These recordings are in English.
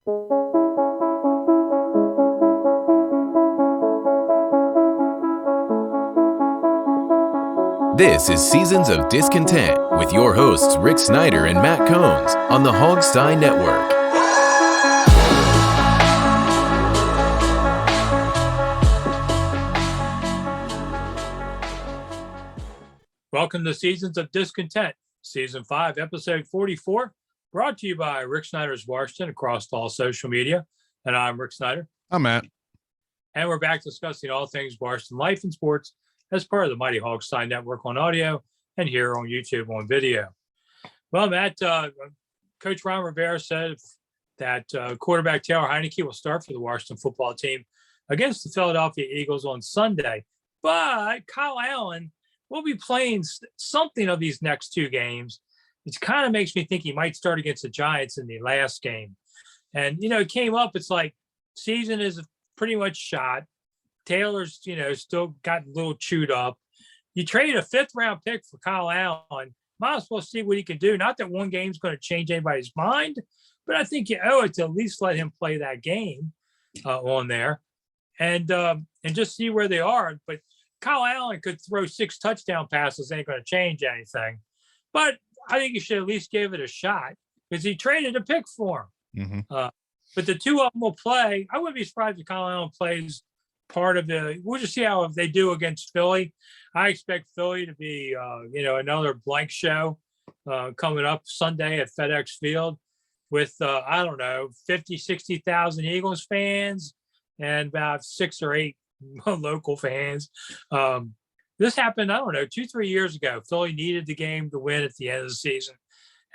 This is Seasons of Discontent with your hosts Rick Snyder and Matt Combs on the Hogstye Network. Welcome to Seasons of Discontent, Season 5, Episode 44, brought to you by Rick Snyder's Washington across all social media. And I'm Rick Snyder. I'm Matt. And we're back discussing all things Washington life and sports as part of the Mighty Hogstye Network on audio and here on YouTube on video. Well, Matt, Coach Ron Rivera said that quarterback Taylor Heineke will start for the Washington football team against the Philadelphia Eagles on Sunday. But Kyle Allen will be playing something of these next two games. It kind of makes me think he might start against the Giants in the last game. And, it came up, it's like season is pretty much shot. Taylor's, still got a little chewed up. You trade a 5th-round pick for Kyle Allen. Might as well see what he can do. Not that one game's going to change anybody's mind, but I think you owe it to at least let him play that game on there and just see where they are. But Kyle Allen could throw 6 touchdown passes. Ain't going to change anything. But I think you should at least give it a shot because he traded a pick for him. Mm-hmm. But the two of them will play. I wouldn't be surprised if Kyle Allen plays part of the – we'll just see how they do against Philly. I expect Philly to be, another blank show coming up Sunday at FedEx Field with, 50, 60,000 Eagles fans and about 6 or 8 local fans. This happened, 2-3 years ago. Philly needed the game to win at the end of the season.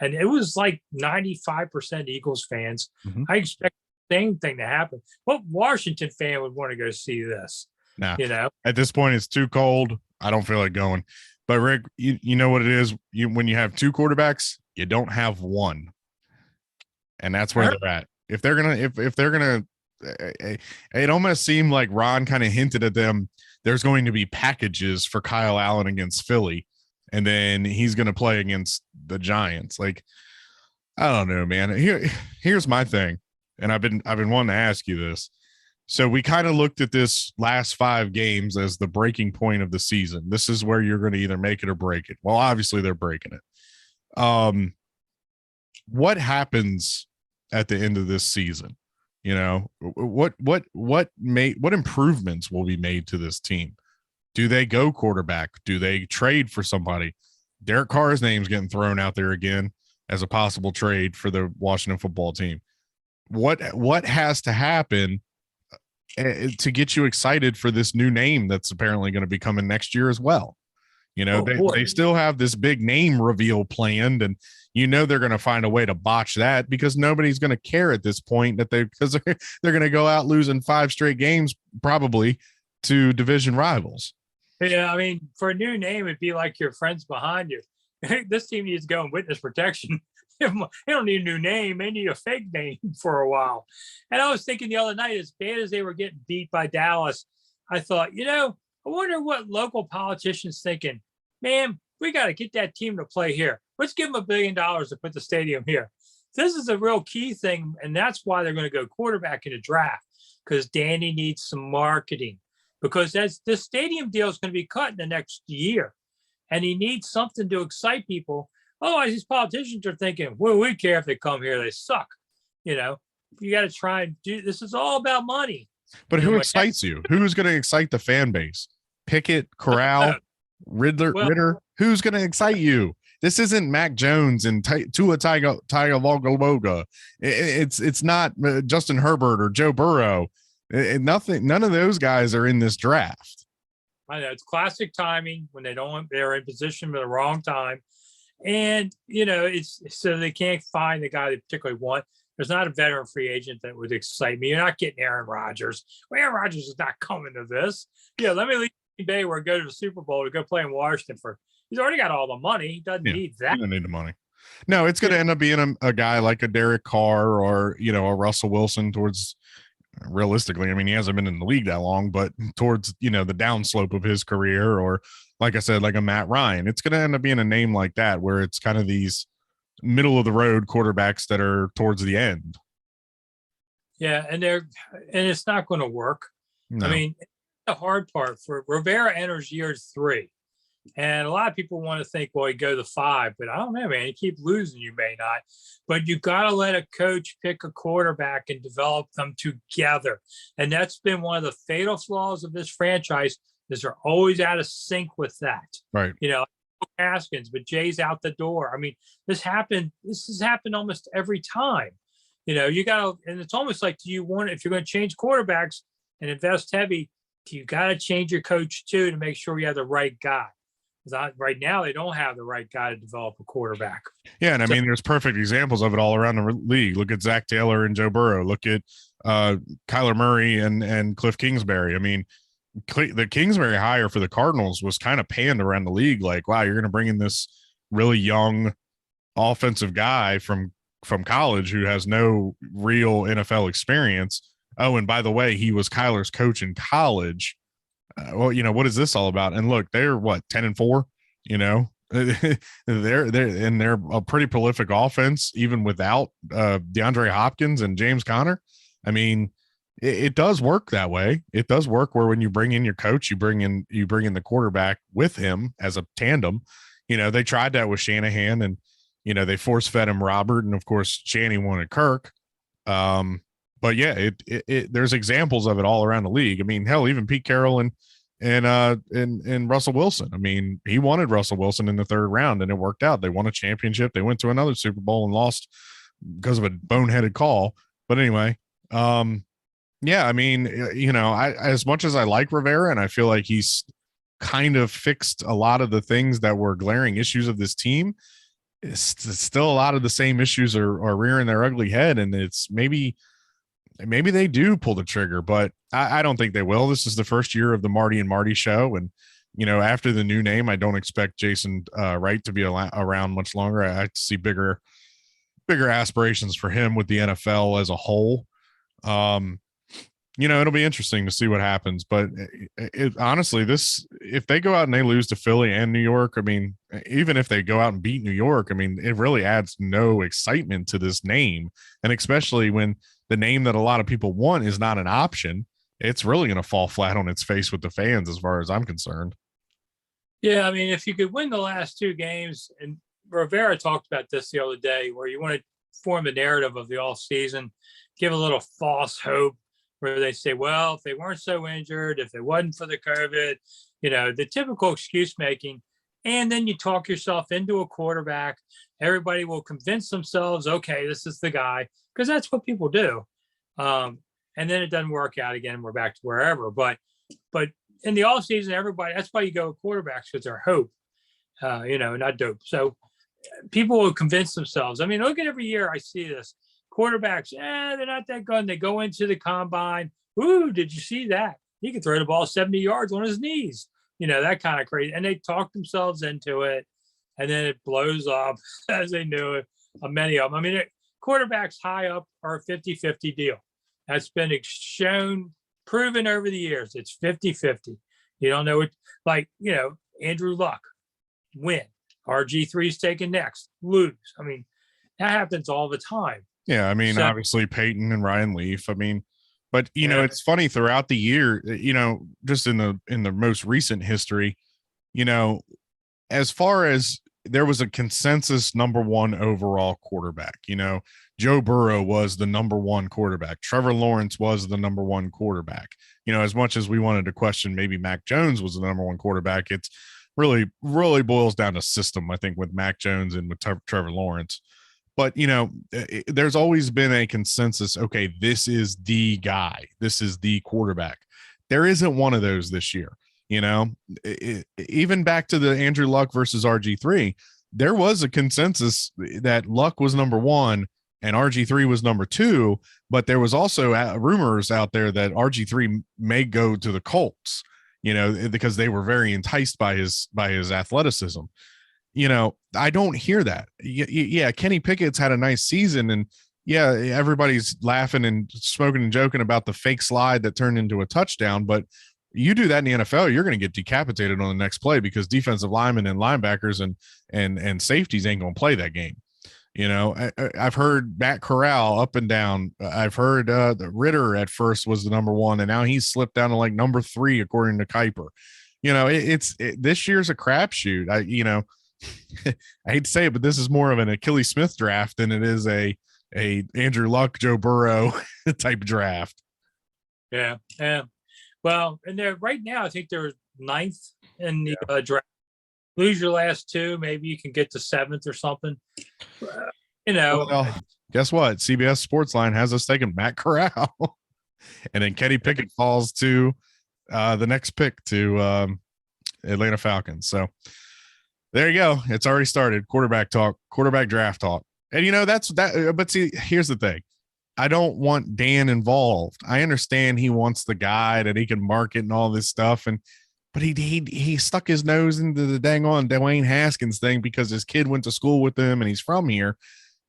And it was like 95% Eagles fans. Mm-hmm. I expect the same thing to happen. What Washington fan would want to go see this? Nah, at this point, it's too cold. I don't feel like going. But Rick, you know what it is? When you have 2 quarterbacks, you don't have one. And that's where they're at. If they're gonna, it almost seemed like Ron kind of hinted at them. There's going to be packages for Kyle Allen against Philly, and then he's going to play against the Giants. Like, I don't know, man. Here's my thing, and I've been wanting to ask you this. So we kind of looked at this last 5 games as the breaking point of the season. This is where you're going to either make it or break it. Well, obviously they're breaking it. What happens at the end of this season? What improvements will be made to this team? Do they go quarterback? Do they trade for somebody? Derek Carr's name's getting thrown out there again as a possible trade for the Washington football team. What has to happen to get you excited for this new name that's apparently going to be coming next year as well? They still have this big name reveal planned, and they're going to find a way to botch that because nobody's going to care at this point because they're going to go out losing 5 straight games probably to division rivals. Yeah, I mean, for a new name, it'd be like your friends behind you. This team needs to go in witness protection. They don't need a new name. They need a fake name for a while. And I was thinking the other night, as bad as they were getting beat by Dallas, I thought, I wonder what local politicians thinking, man, we got to get that team to play here. Let's give them $1 billion to put the stadium here. This is a real key thing, and that's why they're going to go quarterback in the draft, because Danny needs some marketing, because this stadium deal is going to be cut in the next year, and he needs something to excite people. Otherwise, these politicians are thinking, well, we care if they come here. They suck. You got to try and do – this is all about money. But who excites you? Who's going to excite the fan base? Pickett, Corral, Ritter. Who's going to excite you? This isn't Mac Jones and Tua Tagovailoa. It's not Justin Herbert or Joe Burrow. None of those guys are in this draft. I know it's classic timing when they're in position at the wrong time, and it's so they can't find the guy they particularly want. There's not a veteran free agent that would excite me. You're not getting Aaron Rodgers. Well, Aaron Rodgers is not coming to this. Let me leave Green Bay where I go to the Super Bowl to go play in Washington he's already got all the money. He doesn't need that. He doesn't need the money. No, it's going to end up being a guy like a Derek Carr or, a Russell Wilson towards realistically. I mean, he hasn't been in the league that long, but towards, the downslope of his career, or like I said, like a Matt Ryan, it's going to end up being a name like that, where it's kind of these middle of the road quarterbacks that are towards the end. Yeah, and it's not going to work. No. I mean, the hard part for Rivera enters year 3. And a lot of people want to think, well, you go to 5, but I don't know, man. You keep losing, you may not. But you got to let a coach pick a quarterback and develop them together. And that's been one of the fatal flaws of this franchise, is they're always out of sync with that. Right. You know, Haskins, but Jay's out the door. I mean, this has happened almost every time. You know, you got to, and it's almost like, do you want, if you're going to change quarterbacks and invest heavy, you got to change your coach too to make sure you have the right guy. Right now, they don't have the right guy to develop a quarterback. Yeah, and I mean, there's perfect examples of it all around the league. Look at Zach Taylor and Joe Burrow. Look at Kyler Murray and Cliff Kingsbury. I mean, the Kingsbury hire for the Cardinals was kind of panned around the league. Like, wow, you're going to bring in this really young offensive guy from college who has no real NFL experience. Oh, and by the way, he was Kyler's coach in college. Well, you know, what is this all about? And look, they're 10-4, you know, they're a pretty prolific offense, even without DeAndre Hopkins and James Conner. I mean, it does work that way. It does work where when you bring in your coach, you bring in the quarterback with him as a tandem. You know, they tried that with Shanahan, and, you know, they force fed him Robert, and of course Shanny wanted Kirk. But yeah, there's examples of it all around the league. I mean, hell, even Pete Carroll and Russell Wilson. I mean, he wanted Russell Wilson in the 3rd round, and it worked out. They won a championship. They went to another Super Bowl and lost because of a boneheaded call. But anyway, yeah, I mean, you know, as much as I like Rivera, and I feel like he's kind of fixed a lot of the things that were glaring issues of this team, it's still a lot of the same issues are rearing their ugly head, and it's maybe they do pull the trigger, but I don't think they will. This is the first year of the Marty and Marty show. And, you know, after the new name, I don't expect Jason Wright to be around much longer. I see bigger aspirations for him with the NFL as a whole. You know, it'll be interesting to see what happens, but honestly, if they go out and they lose to Philly and New York, I mean, even if they go out and beat New York, I mean, it really adds no excitement to this name. And especially when the name that a lot of people want is not an option, it's really going to fall flat on its face with the fans, as far as I'm concerned. Yeah, I mean, if you could win the last 2 games, and Rivera talked about this the other day, where you want to form the narrative of the off season, give a little false hope, where they say, well, if they weren't so injured, if it wasn't for the COVID, you know, the typical excuse making, and then you talk yourself into a quarterback, everybody will convince themselves, okay, this is the guy, because that's what people do. And then it doesn't work out again. We're back to wherever. But in the offseason, everybody, that's why you go with quarterbacks, because they're hope, you know, not dope. So people will convince themselves. I mean, look at every year I see this. Quarterbacks, they're not that good. They go into the combine. Ooh, did you see that? He could throw the ball 70 yards on his knees. You know, that kind of crazy. And they talk themselves into it, and then it blows up as they knew it. Many of them. I mean, quarterbacks high up are a 50-50 deal. That's been proven over the years. It's 50-50. You don't know what, like, you know, Andrew Luck, win. RG3's taken next, lose. I mean, that happens all the time. Yeah, I mean, obviously Peyton and Ryan Leaf. I mean, but you know, it's funny throughout the year, you know, just in the most recent history, you know, as far as there was a consensus number 1 overall quarterback, you know, Joe Burrow was the number 1 quarterback. Trevor Lawrence was the number 1 quarterback. You know, as much as we wanted to question maybe Mac Jones was the number 1 quarterback, it's really boils down to system, I think, with Mac Jones and with Trevor Lawrence. But, you know, there's always been a consensus. Okay, this is the guy. This is the quarterback. There isn't one of those this year. You know, even back to the Andrew Luck versus RG3, there was a consensus that Luck was number 1 and RG3 was number 2. But there was also rumors out there that RG3 may go to the Colts, you know, because they were very enticed by his athleticism. You know, I don't hear that. Yeah, Kenny Pickett's had a nice season, and yeah, everybody's laughing and smoking and joking about the fake slide that turned into a touchdown. But you do that in the NFL, you're going to get decapitated on the next play, because defensive linemen and linebackers and safeties ain't going to play that game. I've heard Matt Corral up and down. I've heard the Ritter at first was the number one, and now he's slipped down to like number 3 according to Kuiper. This year's a crapshoot. I hate to say it, but this is more of an Achilles Smith draft than it is a Andrew Luck, Joe Burrow type draft. Yeah. Well, and they're right now, I think they're 9th in the draft. Lose your last 2, maybe you can get to 7th or something. Well, guess what? CBS Sportsline has us taking Matt Corral, and then Kenny Pickett falls to the next pick to Atlanta Falcons. So there you go. It's already started. Quarterback talk, quarterback draft talk. And that's that. But see, here's the thing. I don't want Dan involved. I understand he wants the guy that he can market and all this stuff. But he stuck his nose into the dang on Dwayne Haskins thing because his kid went to school with him and he's from here.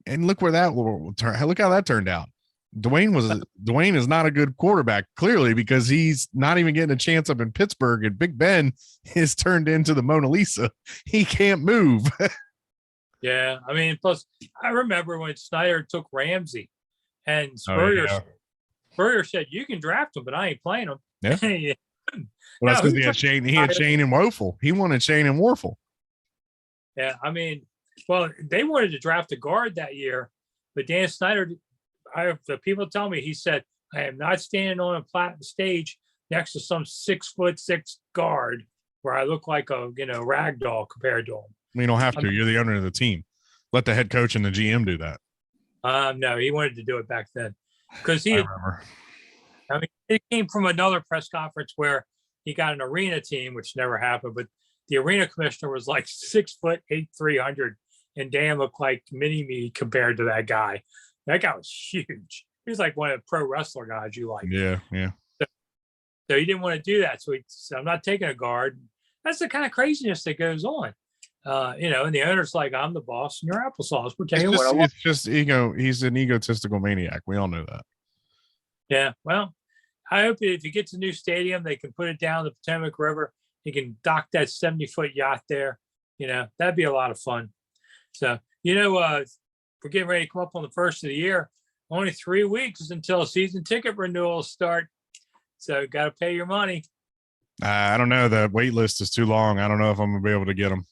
And look how that turned out. Dwayne is not a good quarterback, clearly, because he's not even getting a chance up in Pittsburgh, and Big Ben is turned into the Mona Lisa. He can't move. Yeah. I mean, plus I remember when Snyder took Ramsey and Spurrier said, you can draft him, but I ain't playing him. Yeah. Well, that's because he had Shane and Woeful. He wanted Shane and Warfel. Yeah, I mean, well, they wanted to draft a guard that year, but Dan Snyder, the people tell me, he said, I am not standing on a platinum stage next to some 6'6" guard where I look like a rag doll compared to him. You don't have to. You're the owner of the team. Let the head coach and the GM do that. No, he wanted to do it back then because it came from another press conference where he got an arena team, which never happened, but the arena commissioner was like 6'8", 300, and Dan looked like mini me compared to that guy. That guy was huge. He was like one of the pro wrestler guys you like. Yeah. So he didn't want to do that. So he said, I'm not taking a guard. That's the kind of craziness that goes on. And the owner's like, I'm the boss and you're applesauce. We're taking what I want. It's just ego. He's an egotistical maniac. We all know that. Yeah. Well, I hope if he gets a new stadium, they can put it down the Potomac River. He can dock that 70-foot yacht there. That'd be a lot of fun. So, we're getting ready to come up on the first of the year. Only 3 weeks until season ticket renewals start. So, got to pay your money. I don't know. The wait list is too long. I don't know if I'm going to be able to get them.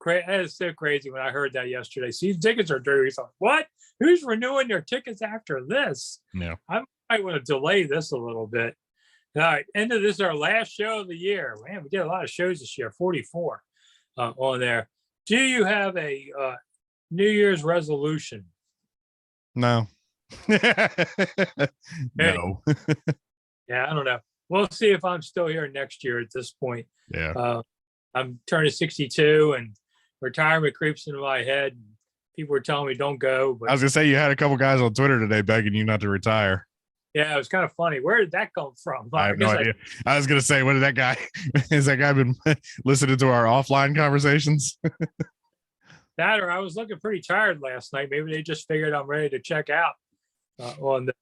That is so crazy when I heard that yesterday. Season tickets are due. He's like, what? Who's renewing their tickets after this? Yeah. I might want to delay this a little bit. All right. End of this, our last show of the year. Man, we did a lot of shows this year, 44 on there. Do you have a New Year's resolution? No. No. Yeah, I don't know. We'll see if I'm still here next year at this point. Yeah. I'm turning 62 and retirement creeps into my head. People were telling me don't go. But I was going to say, you had a couple guys on Twitter today begging you not to retire. Yeah, it was kind of funny. Where did that come from? I have no idea. I was going to say, what did that guy, has that guy been listening to our offline conversations? That, or I was looking pretty tired last night. Maybe they just figured I'm ready to check out on the.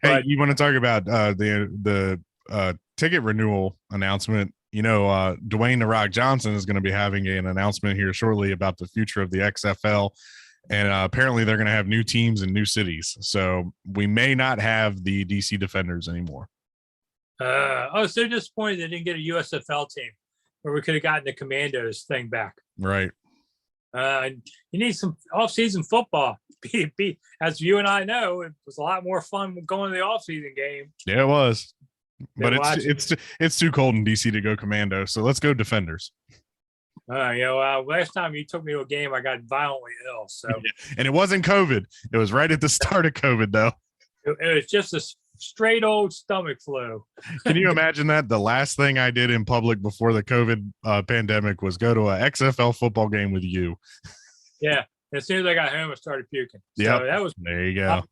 Hey, you want to talk about the ticket renewal announcement? Dwayne "The Rock" Johnson is going to be having an announcement here shortly about the future of the XFL. And apparently they're going to have new teams in new cities. So we may not have the DC Defenders anymore. I was so disappointed they didn't get a USFL team where we could have gotten the Commandos thing back. Right. You need some off-season football. As you and I know, it was a lot more fun going to the off-season game. Yeah, it was. But it's too cold in DC to go Commando. So let's go Defenders. Last time you took me to a game, I got violently ill. So, and it wasn't COVID. It was right at the start of COVID, though. It was just a straight old stomach flu. Can you imagine that? The last thing I did in public before the COVID pandemic was go to a XFL football game with you. Yeah. As soon as I got home, I started puking. Yeah. So that was there. You go. All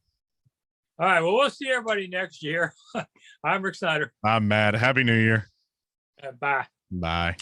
right. Well, we'll see everybody next year. I'm Rick Snyder. I'm Matt. Happy New Year. Bye. Bye.